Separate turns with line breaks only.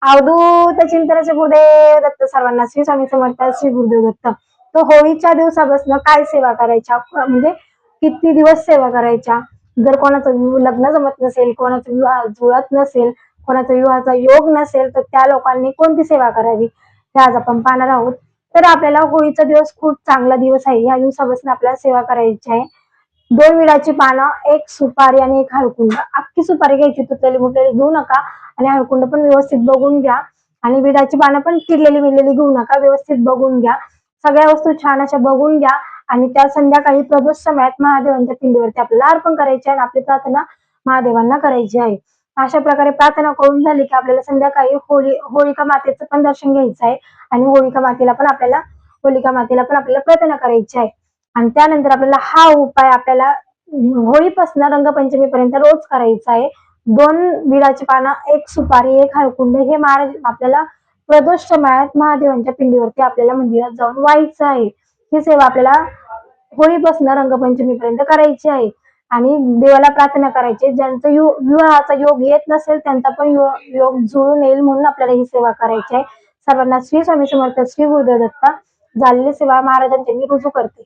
अवधूत चिंतनाचे गुरुदेव दत्त सर्वांना. श्री स्वामी समर्थ. श्री गुरुदेव दत्त. तो होळीच्या दिवसापासून काय सेवा करायच्या, म्हणजे किती दिवस सेवा करायच्या. जर कोणाचं लग्न जमत नसेल, कोणाचा विवाह जुळत नसेल, कोणाचा विवाहाचा योग नसेल, तर त्या लोकांनी कोणती सेवा करावी हे आज आपण पाहणार आहोत. तर आपल्याला होळीचा दिवस खूप चांगला दिवस आहे. या दिवसापासून आपल्याला सेवा करायची आहे. 2 विडाची पानं, 1 सुपारी आणि 1 हळकुंड. अख्खी सुपारी घ्यायची, तुटलेली मुटलेली घेऊ नका. आणि हळकुंड पण व्यवस्थित बघून घ्या. आणि विडाची पानं पण किडलेली मिळलेली घेऊ नका, व्यवस्थित बघून घ्या. सगळ्या वस्तू छान अशा बघून घ्या. आणि त्या संध्याकाळी प्रदोष समयात महादेवांच्या पिंडीवरती आपल्याला अर्पण करायचे आहे आणि आपली प्रार्थना महादेवांना करायची आहे. अशा प्रकारे प्रार्थना करून झाली की आपल्याला संध्याकाळी होलिका मातेचं पण दर्शन घ्यायचं आहे. आणि होलिका मातेला पण आपल्याला प्रार्थना करायची आहे. आणि त्यानंतर आपल्याला हा उपाय आपल्याला होळीपासून रंगपंचमीपर्यंत रोज करायचा आहे. 2 विडाची पानं, 1 सुपारी, 1 हळकुंड हे महाराज आपल्याला प्रदोष समयात महादेवांच्या पिंडीवरती आपल्याला मंदिरात जाऊन व्हायचं आहे. ही सेवा आपल्याला होळीपासून रंगपंचमीपर्यंत करायची आहे. आणि देवाला प्रार्थना करायची, ज्यांचं विवाहाचा योग येत नसेल त्यांचा पण योग जुळून येईल म्हणून आपल्याला ही सेवा करायची आहे. सर्वांना श्री स्वामी समर्थ. श्री गुरुदेव दत्त. झालेली सेवा महाराजांची मी रुजू करते.